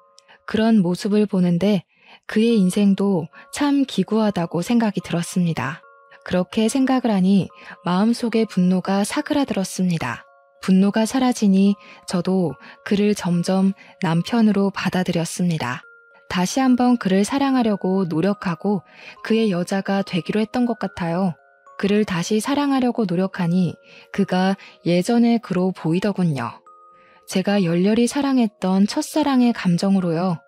그런 모습을 보는데 그의 인생도 참 기구하다고 생각이 들었습니다. 그렇게 생각을 하니 마음속에 분노가 사그라들었습니다. 분노가 사라지니 저도 그를 점점 남편으로 받아들였습니다. 다시 한번 그를 사랑하려고 노력하고 그의 여자가 되기로 했던 것 같아요. 그를 다시 사랑하려고 노력하니 그가 예전의 그로 보이더군요. 제가 열렬히 사랑했던 첫사랑의 감정으로요.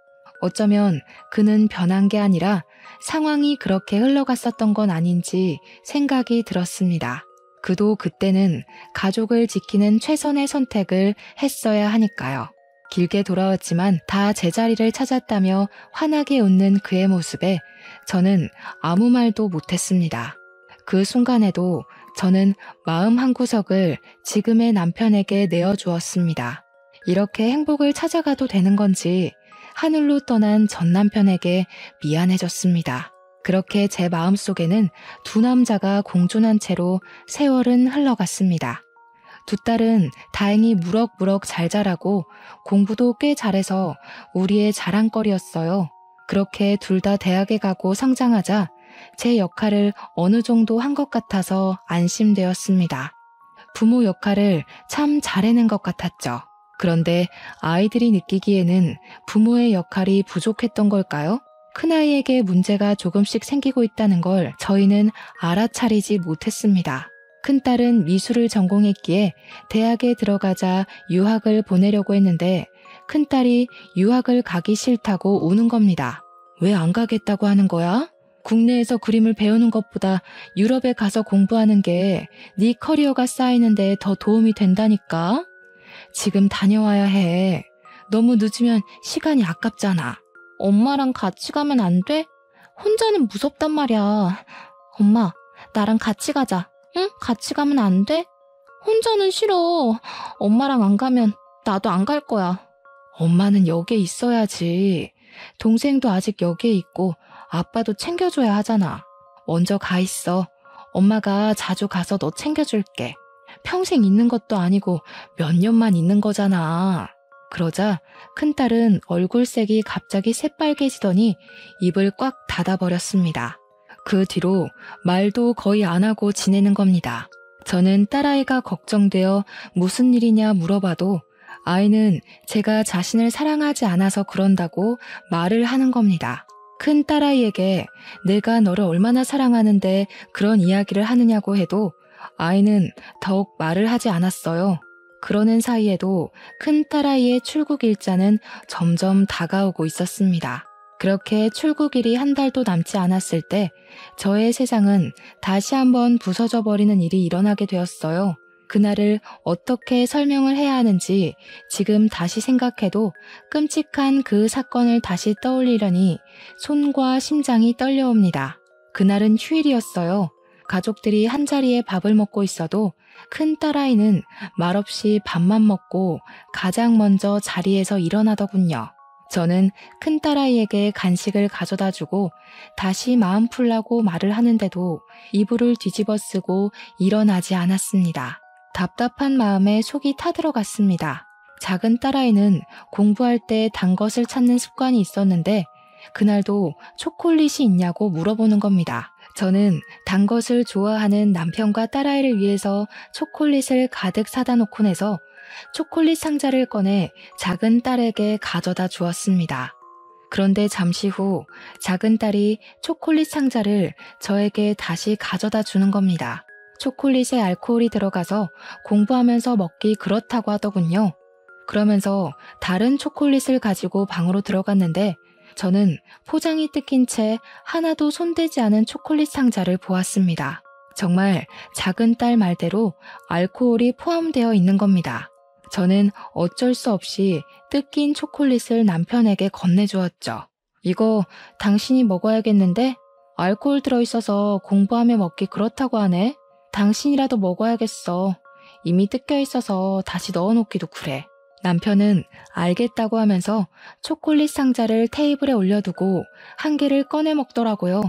어쩌면 그는 변한 게 아니라 상황이 그렇게 흘러갔었던 건 아닌지 생각이 들었습니다. 그도 그때는 가족을 지키는 최선의 선택을 했어야 하니까요. 길게 돌아왔지만 다 제자리를 찾았다며 환하게 웃는 그의 모습에 저는 아무 말도 못했습니다. 그 순간에도 저는 마음 한구석을 지금의 남편에게 내어주었습니다. 이렇게 행복을 찾아가도 되는 건지 하늘로 떠난 전 남편에게 미안해졌습니다. 그렇게 제 마음속에는 두 남자가 공존한 채로 세월은 흘러갔습니다. 두 딸은 다행히 무럭무럭 잘 자라고 공부도 꽤 잘해서 우리의 자랑거리였어요. 그렇게 둘 다 대학에 가고 성장하자 제 역할을 어느 정도 한 것 같아서 안심되었습니다. 부모 역할을 참 잘해낸 것 같았죠. 그런데 아이들이 느끼기에는 부모의 역할이 부족했던 걸까요? 큰아이에게 문제가 조금씩 생기고 있다는 걸 저희는 알아차리지 못했습니다. 큰딸은 미술을 전공했기에 대학에 들어가자 유학을 보내려고 했는데 큰딸이 유학을 가기 싫다고 우는 겁니다. 왜 안 가겠다고 하는 거야? 국내에서 그림을 배우는 것보다 유럽에 가서 공부하는 게 네 커리어가 쌓이는데 더 도움이 된다니까? 지금 다녀와야 해. 너무 늦으면 시간이 아깝잖아. 엄마랑 같이 가면 안 돼? 혼자는 무섭단 말이야. 엄마, 나랑 같이 가자. 응? 같이 가면 안 돼? 혼자는 싫어. 엄마랑 안 가면 나도 안 갈 거야. 엄마는 여기에 있어야지. 동생도 아직 여기에 있고 아빠도 챙겨줘야 하잖아. 먼저 가 있어. 엄마가 자주 가서 너 챙겨줄게. 평생 있는 것도 아니고 몇 년만 있는 거잖아. 그러자 큰딸은 얼굴색이 갑자기 새빨개지더니 입을 꽉 닫아버렸습니다. 그 뒤로 말도 거의 안 하고 지내는 겁니다. 저는 딸아이가 걱정되어 무슨 일이냐 물어봐도 아이는 제가 자신을 사랑하지 않아서 그런다고 말을 하는 겁니다. 큰 딸아이에게 내가 너를 얼마나 사랑하는데 그런 이야기를 하느냐고 해도 아이는 더욱 말을 하지 않았어요. 그러는 사이에도 큰 딸아이의 출국 일자는 점점 다가오고 있었습니다. 그렇게 출국일이 한 달도 남지 않았을 때 저의 세상은 다시 한번 부서져 버리는 일이 일어나게 되었어요. 그날을 어떻게 설명을 해야 하는지 지금 다시 생각해도 끔찍한 그 사건을 다시 떠올리려니 손과 심장이 떨려옵니다. 그날은 휴일이었어요. 가족들이 한자리에 밥을 먹고 있어도 큰 딸아이는 말없이 밥만 먹고 가장 먼저 자리에서 일어나더군요. 저는 큰 딸아이에게 간식을 가져다 주고 다시 마음 풀라고 말을 하는데도 이불을 뒤집어 쓰고 일어나지 않았습니다. 답답한 마음에 속이 타들어갔습니다. 작은 딸아이는 공부할 때 단 것을 찾는 습관이 있었는데 그날도 초콜릿이 있냐고 물어보는 겁니다. 저는 단 것을 좋아하는 남편과 딸아이를 위해서 초콜릿을 가득 사다 놓고 내서 초콜릿 상자를 꺼내 작은 딸에게 가져다 주었습니다. 그런데 잠시 후 작은 딸이 초콜릿 상자를 저에게 다시 가져다 주는 겁니다. 초콜릿에 알코올이 들어가서 공부하면서 먹기 그렇다고 하더군요. 그러면서 다른 초콜릿을 가지고 방으로 들어갔는데 저는 포장이 뜯긴 채 하나도 손대지 않은 초콜릿 상자를 보았습니다. 정말 작은 딸 말대로 알코올이 포함되어 있는 겁니다. 저는 어쩔 수 없이 뜯긴 초콜릿을 남편에게 건네주었죠. 이거 당신이 먹어야겠는데? 알코올 들어있어서 공부하며 먹기 그렇다고 하네. 당신이라도 먹어야겠어. 이미 뜯겨 있어서 다시 넣어놓기도 그래. 남편은 알겠다고 하면서 초콜릿 상자를 테이블에 올려두고 한 개를 꺼내 먹더라고요.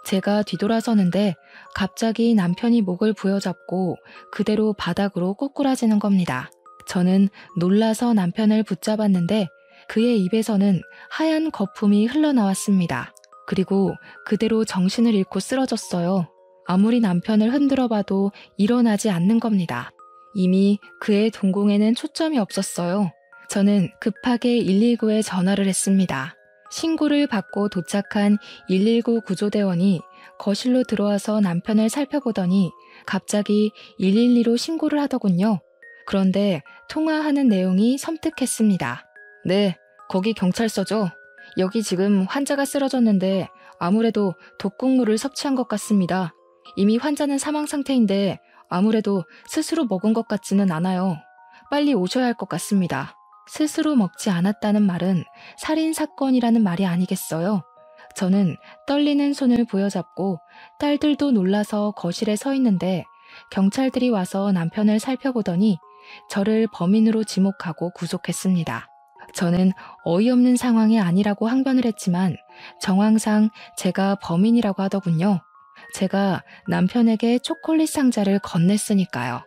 제가 뒤돌아서는데 갑자기 남편이 목을 부여잡고 그대로 바닥으로 꼬꾸라지는 겁니다. 저는 놀라서 남편을 붙잡았는데 그의 입에서는 하얀 거품이 흘러나왔습니다. 그리고 그대로 정신을 잃고 쓰러졌어요. 아무리 남편을 흔들어 봐도 일어나지 않는 겁니다. 이미 그의 동공에는 초점이 없었어요. 저는 급하게 119에 전화를 했습니다. 신고를 받고 도착한 119 구조대원이 거실로 들어와서 남편을 살펴보더니 갑자기 112로 신고를 하더군요. 그런데 통화하는 내용이 섬뜩했습니다. 네, 거기 경찰서죠. 여기 지금 환자가 쓰러졌는데 아무래도 독극물을 섭취한 것 같습니다. 이미 환자는 사망 상태인데 아무래도 스스로 먹은 것 같지는 않아요. 빨리 오셔야 할 것 같습니다. 스스로 먹지 않았다는 말은 살인사건이라는 말이 아니겠어요? 저는 떨리는 손을 부여잡고 딸들도 놀라서 거실에 서 있는데 경찰들이 와서 남편을 살펴보더니 저를 범인으로 지목하고 구속했습니다. 저는 어이없는 상황이 아니라고 항변을 했지만 정황상 제가 범인이라고 하더군요. 제가 남편에게 초콜릿 상자를 건넸으니까요.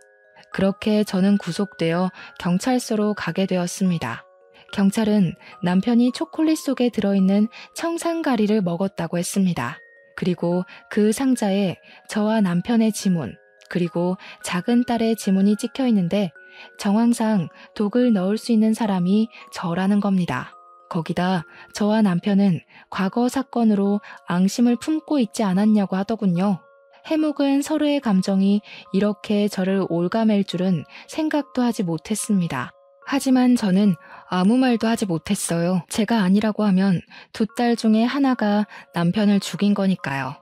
그렇게 저는 구속되어 경찰서로 가게 되었습니다. 경찰은 남편이 초콜릿 속에 들어있는 청산가리를 먹었다고 했습니다. 그리고 그 상자에 저와 남편의 지문, 그리고 작은 딸의 지문이 찍혀 있는데 정황상 독을 넣을 수 있는 사람이 저라는 겁니다. 거기다 저와 남편은 과거 사건으로 앙심을 품고 있지 않았냐고 하더군요. 해묵은 서로의 감정이 이렇게 저를 올가맬 줄은 생각도 하지 못했습니다. 하지만 저는 아무 말도 하지 못했어요. 제가 아니라고 하면 두 딸 중에 하나가 남편을 죽인 거니까요.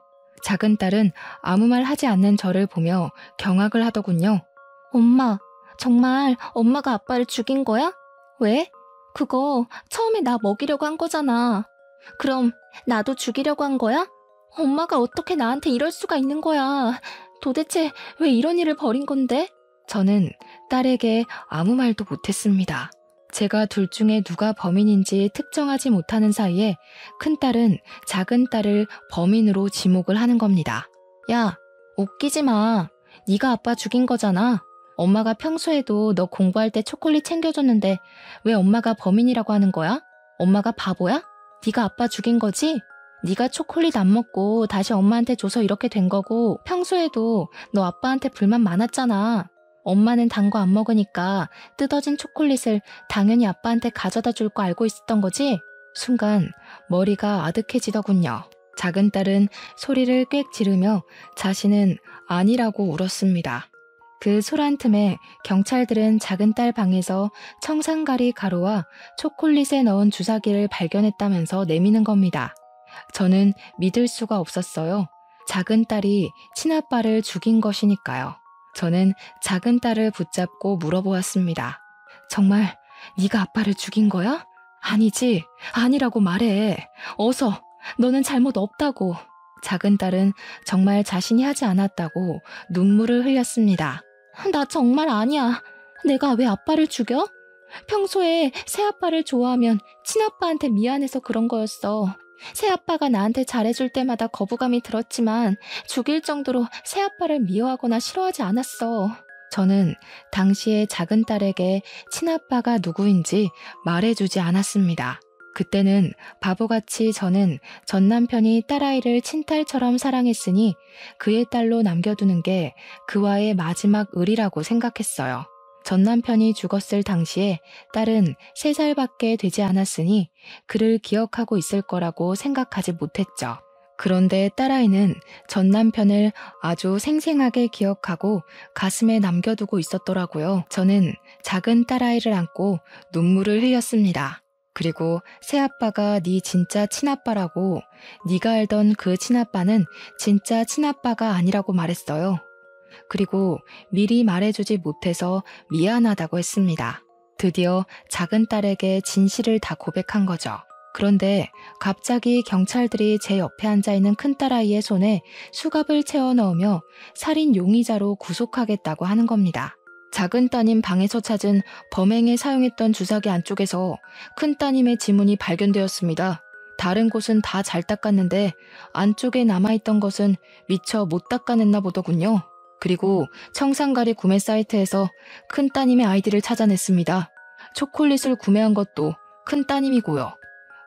작은 딸은 아무 말 하지 않는 저를 보며 경악을 하더군요. 엄마, 정말 엄마가 아빠를 죽인 거야? 왜? 그거 처음에 나 먹이려고 한 거잖아. 그럼 나도 죽이려고 한 거야? 엄마가 어떻게 나한테 이럴 수가 있는 거야. 도대체 왜 이런 일을 벌인 건데? 저는 딸에게 아무 말도 못했습니다. 제가 둘 중에 누가 범인인지 특정하지 못하는 사이에 큰딸은 작은 딸을 범인으로 지목을 하는 겁니다. 야, 웃기지 마. 네가 아빠 죽인 거잖아. 엄마가 평소에도 너 공부할 때 초콜릿 챙겨줬는데 왜 엄마가 범인이라고 하는 거야? 엄마가 바보야? 네가 아빠 죽인 거지? 네가 초콜릿 안 먹고 다시 엄마한테 줘서 이렇게 된 거고 평소에도 너 아빠한테 불만 많았잖아. 엄마는 단 거 안 먹으니까 뜯어진 초콜릿을 당연히 아빠한테 가져다 줄 거 알고 있었던 거지? 순간 머리가 아득해지더군요. 작은 딸은 소리를 꽥 지르며 자신은 아니라고 울었습니다. 그 소란 틈에 경찰들은 작은 딸 방에서 청산가리 가루와 초콜릿에 넣은 주사기를 발견했다면서 내미는 겁니다. 저는 믿을 수가 없었어요. 작은 딸이 친아빠를 죽인 것이니까요. 저는 작은 딸을 붙잡고 물어보았습니다. 정말 네가 아빠를 죽인 거야? 아니지, 아니라고 말해. 어서, 너는 잘못 없다고. 작은 딸은 정말 자신이 하지 않았다고 눈물을 흘렸습니다. 나 정말 아니야. 내가 왜 아빠를 죽여? 평소에 새아빠를 좋아하면 친아빠한테 미안해서 그런 거였어. 새아빠가 나한테 잘해줄 때마다 거부감이 들었지만 죽일 정도로 새아빠를 미워하거나 싫어하지 않았어. 저는 당시에 작은 딸에게 친아빠가 누구인지 말해주지 않았습니다. 그때는 바보같이 저는 전 남편이 딸아이를 친딸처럼 사랑했으니 그의 딸로 남겨두는 게 그와의 마지막 의리라고 생각했어요. 전 남편이 죽었을 당시에 딸은 3살밖에 되지 않았으니 그를 기억하고 있을 거라고 생각하지 못했죠. 그런데 딸아이는 전 남편을 아주 생생하게 기억하고 가슴에 남겨두고 있었더라고요. 저는 작은 딸아이를 안고 눈물을 흘렸습니다. 그리고 새아빠가 네 진짜 친아빠라고, 네가 알던 그 친아빠는 진짜 친아빠가 아니라고 말했어요. 그리고 미리 말해주지 못해서 미안하다고 했습니다. 드디어 작은 딸에게 진실을 다 고백한 거죠. 그런데 갑자기 경찰들이 제 옆에 앉아있는 큰딸아이의 손에 수갑을 채워 넣으며 살인 용의자로 구속하겠다고 하는 겁니다. 작은 따님 방에서 찾은 범행에 사용했던 주사기 안쪽에서 큰 따님의 지문이 발견되었습니다. 다른 곳은 다 잘 닦았는데 안쪽에 남아있던 것은 미처 못 닦아냈나 보더군요. 그리고 청산가리 구매 사이트에서 큰 따님의 아이디를 찾아냈습니다. 초콜릿을 구매한 것도 큰 따님이고요.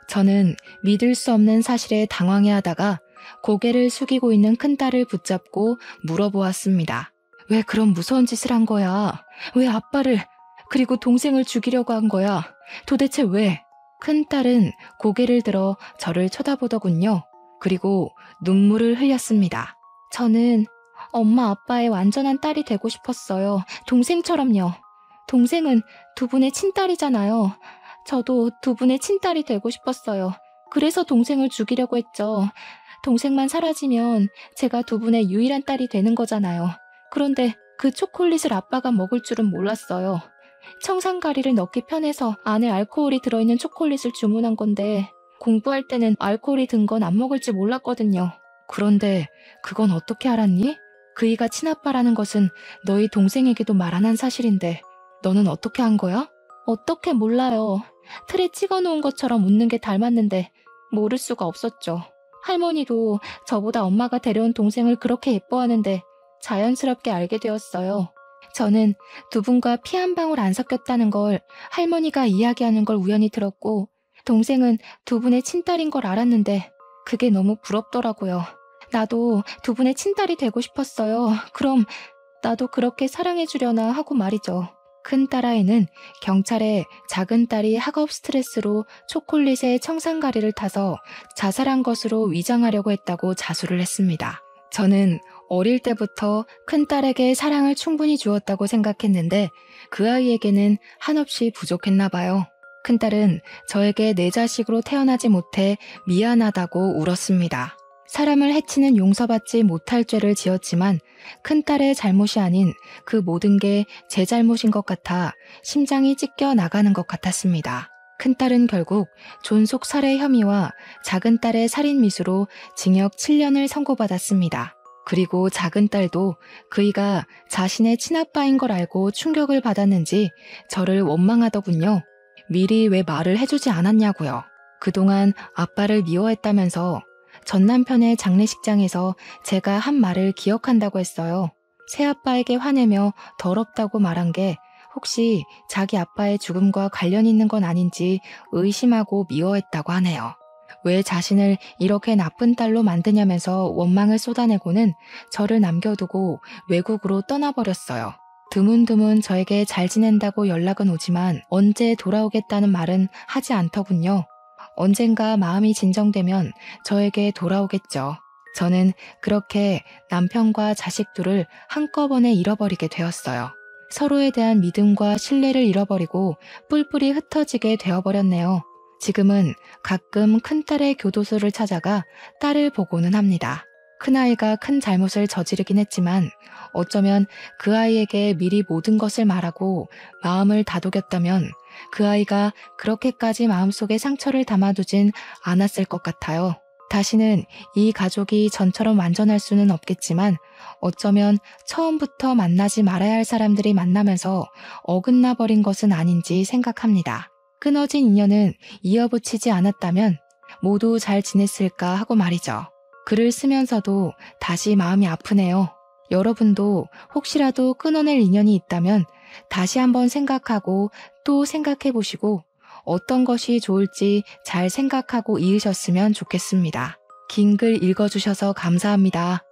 저는 믿을 수 없는 사실에 당황해하다가 고개를 숙이고 있는 큰딸을 붙잡고 물어보았습니다. 왜 그런 무서운 짓을 한 거야? 왜 아빠를, 그리고 동생을 죽이려고 한 거야? 도대체 왜? 큰딸은 고개를 들어 저를 쳐다보더군요. 그리고 눈물을 흘렸습니다. 저는 엄마 아빠의 완전한 딸이 되고 싶었어요. 동생처럼요. 동생은 두 분의 친딸이잖아요. 저도 두 분의 친딸이 되고 싶었어요. 그래서 동생을 죽이려고 했죠. 동생만 사라지면 제가 두 분의 유일한 딸이 되는 거잖아요. 그런데 그 초콜릿을 아빠가 먹을 줄은 몰랐어요. 청산가리를 넣기 편해서 안에 알코올이 들어있는 초콜릿을 주문한 건데 공부할 때는 알코올이 든 건 안 먹을지 몰랐거든요. 그런데 그건 어떻게 알았니? 그이가 친아빠라는 것은 너희 동생에게도 말 안 한 사실인데 너는 어떻게 한 거야? 어떻게 몰라요. 틀에 찍어놓은 것처럼 웃는 게 닮았는데 모를 수가 없었죠. 할머니도 저보다 엄마가 데려온 동생을 그렇게 예뻐하는데 자연스럽게 알게 되었어요. 저는 두 분과 피 한 방울 안 섞였다는 걸 할머니가 이야기하는 걸 우연히 들었고 동생은 두 분의 친딸인 걸 알았는데 그게 너무 부럽더라고요. 나도 두 분의 친딸이 되고 싶었어요. 그럼 나도 그렇게 사랑해주려나 하고 말이죠. 큰 딸아이는 경찰에 작은 딸이 학업 스트레스로 초콜릿에 청산가리를 타서 자살한 것으로 위장하려고 했다고 자수를 했습니다. 저는 어릴 때부터 큰딸에게 사랑을 충분히 주었다고 생각했는데 그 아이에게는 한없이 부족했나 봐요. 큰딸은 저에게 내 자식으로 태어나지 못해 미안하다고 울었습니다. 사람을 해치는 용서받지 못할 죄를 지었지만 큰딸의 잘못이 아닌 그 모든 게 제 잘못인 것 같아 심장이 찢겨 나가는 것 같았습니다. 큰딸은 결국 존속 살해 혐의와 작은 딸의 살인 미수로 징역 7년을 선고받았습니다. 그리고 작은 딸도 그이가 자신의 친아빠인 걸 알고 충격을 받았는지 저를 원망하더군요. 미리 왜 말을 해주지 않았냐고요. 그동안 아빠를 미워했다면서 전 남편의 장례식장에서 제가 한 말을 기억한다고 했어요. 새아빠에게 화내며 더럽다고 말한 게 혹시 자기 아빠의 죽음과 관련 있는 건 아닌지 의심하고 미워했다고 하네요. 왜 자신을 이렇게 나쁜 딸로 만드냐면서 원망을 쏟아내고는 저를 남겨두고 외국으로 떠나버렸어요. 드문드문 저에게 잘 지낸다고 연락은 오지만 언제 돌아오겠다는 말은 하지 않더군요. 언젠가 마음이 진정되면 저에게 돌아오겠죠. 저는 그렇게 남편과 자식 둘을 한꺼번에 잃어버리게 되었어요. 서로에 대한 믿음과 신뢰를 잃어버리고 뿔뿔이 흩어지게 되어버렸네요. 지금은 가끔 큰딸의 교도소를 찾아가 딸을 보고는 합니다. 큰아이가 큰 잘못을 저지르긴 했지만 어쩌면 그 아이에게 미리 모든 것을 말하고 마음을 다독였다면 그 아이가 그렇게까지 마음속에 상처를 담아두진 않았을 것 같아요. 다시는 이 가족이 전처럼 완전할 수는 없겠지만 어쩌면 처음부터 만나지 말아야 할 사람들이 만나면서 어긋나 버린 것은 아닌지 생각합니다. 끊어진 인연은 이어붙이지 않았다면 모두 잘 지냈을까 하고 말이죠. 글을 쓰면서도 다시 마음이 아프네요. 여러분도 혹시라도 끊어낼 인연이 있다면 다시 한번 생각하고 또 생각해 보시고 어떤 것이 좋을지 잘 생각하고 이으셨으면 좋겠습니다. 긴 글 읽어주셔서 감사합니다.